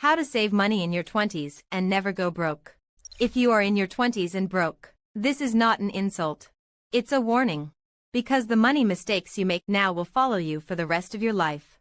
How to save money in your 20s and never go broke. If you are in your 20s and broke, this is not an insult. It's a warning. Because the money mistakes you make now will follow you for the rest of your life.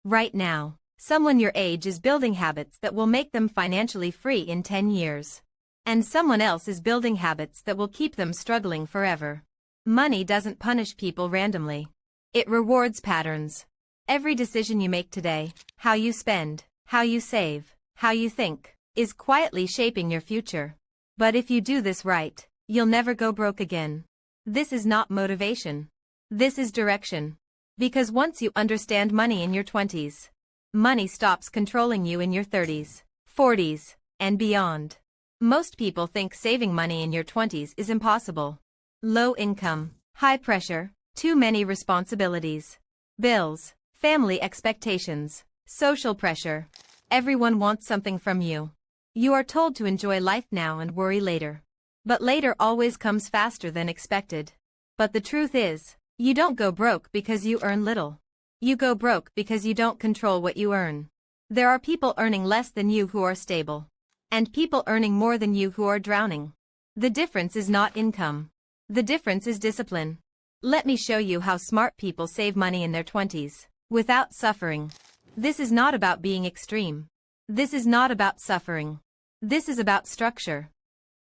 Right now, someone your age is building habits that will make them financially free in 10 years. And someone else is building habits that will keep them struggling forever. Money doesn't punish people randomly. It rewards patterns. Every decision you make today, how you spend, how you save, how you think, is quietly shaping your future. But if you do this right, you'll never go broke again. This is not motivation. This is direction. Because once you understand money in your 20s, money stops controlling you in your 30s, 40s, and beyond. Most people think saving money in your 20s is impossible. Low income, high pressure, too many responsibilities. Bills, family expectations, social pressure. Everyone wants something from you. You are told to enjoy life now and worry later. But later always comes faster than expected. But the truth is, you don't go broke because you earn little. You go broke because you don't control what you earn. There are people earning less than you who are stable. And people earning more than you who are drowning. The difference is not income. The difference is discipline. Let me show you how smart people save money in their 20s, without suffering. This is not about being extreme. This is not about suffering. This is about structure.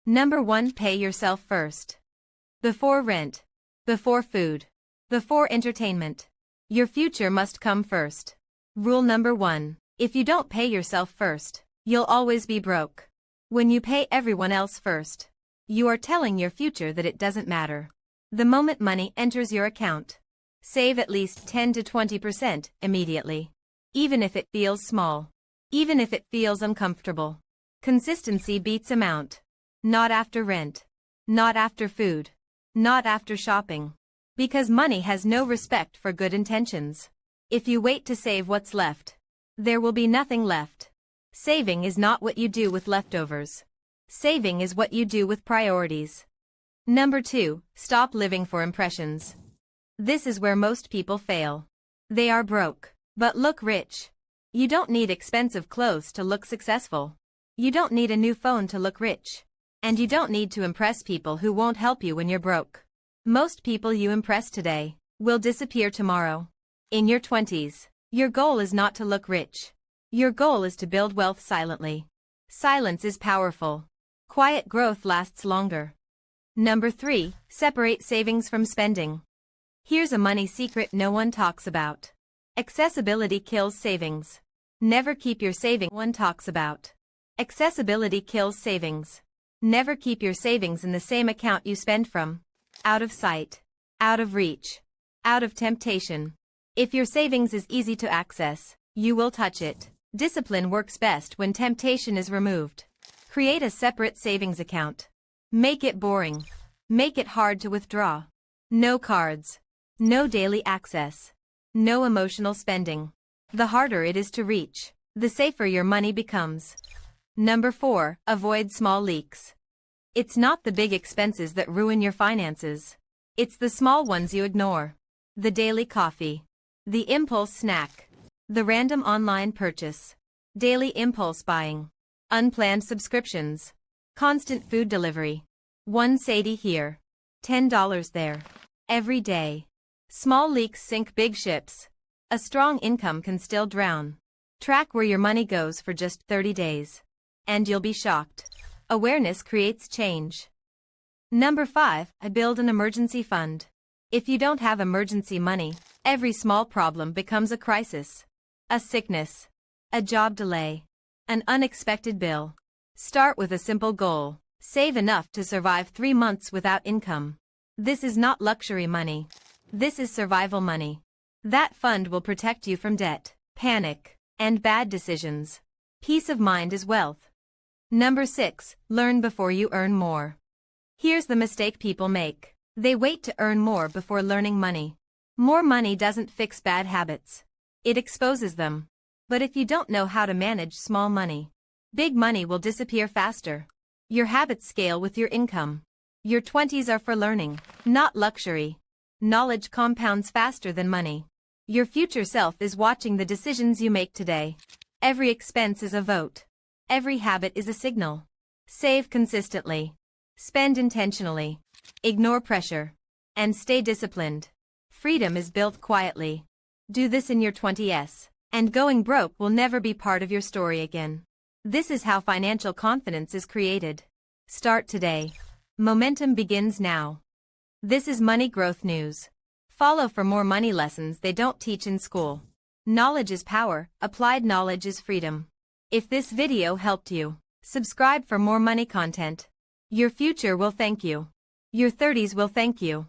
Number 1. Pay yourself first. Before rent. Before food. Before entertainment. Your future must come first. Rule number 1. If you don't pay yourself first, you'll always be broke. When you pay everyone else first, you are telling your future that it doesn't matter. The moment money enters your account, save at least 10 to 20% immediately. Even if it feels small. Even if it feels uncomfortable. Consistency beats amount. Not after rent. Not after food. Not after shopping. Because money has no respect for good intentions. If you wait to save what's left, there will be nothing left. Saving is not what you do with leftovers. Saving is what you do with priorities. Number 2. Stop living for impressions. This is where most people fail. They are broke, but look rich. You don't need expensive clothes to look successful. You don't need a new phone to look rich. And you don't need to impress people who won't help you when you're broke. Most people you impress today will disappear tomorrow. In your 20s, your goal is not to look rich. Your goal is to build wealth silently. Silence is powerful. Quiet growth lasts longer. Number 3. Separate savings from spending. Here's a money secret no one talks about. Accessibility kills savings. Never keep your savings one talks about. Accessibility kills savings. Never keep your savings in the same account you spend from. Out of sight. Out of reach. Out of temptation. If your savings is easy to access, you will touch it. Discipline works best when temptation is removed. Create a separate savings account. Make it boring. Make it hard to withdraw. No cards. No daily access. No emotional spending. The harder it is to reach, the safer your money becomes. Number 4. Avoid small leaks. It's not the big expenses that ruin your finances. It's the small ones you ignore. The daily coffee. The impulse snack. The random online purchase. Daily impulse buying. Unplanned subscriptions. Constant food delivery. One sadie here. $10 there. Every day. Small leaks sink big ships. A strong income can still drown. Track where your money goes for just 30 days. And you'll be shocked. Awareness creates change. Number 5. Build an emergency fund. If you don't have emergency money, every small problem becomes a crisis. A sickness. A job delay. An unexpected bill. Start with a simple goal. Save enough to survive 3 months without income. This is not luxury money. This is survival money. That fund will protect you from debt, panic, and bad decisions. Peace of mind is wealth. Number 6. Learn before you earn more. Here's the mistake people make. They wait to earn more before learning money. More money doesn't fix bad habits. It exposes them. But if you don't know how to manage small money, big money will disappear faster. Your habits scale with your income. Your 20s are for learning, not luxury. Knowledge compounds faster than money. Your future self is watching the decisions you make today. Every expense is a vote. Every habit is a signal. Save consistently. Spend intentionally. Ignore pressure. And stay disciplined. Freedom is built quietly. Do this in your 20s, and going broke will never be part of your story again. This is how financial confidence is created. Start today. Momentum begins now. This is Money Growth News. Follow for more money lessons they don't teach in school. Knowledge is power, applied knowledge is freedom. If this video helped you, subscribe for more money content. Your future will thank you. Your 30s will thank you.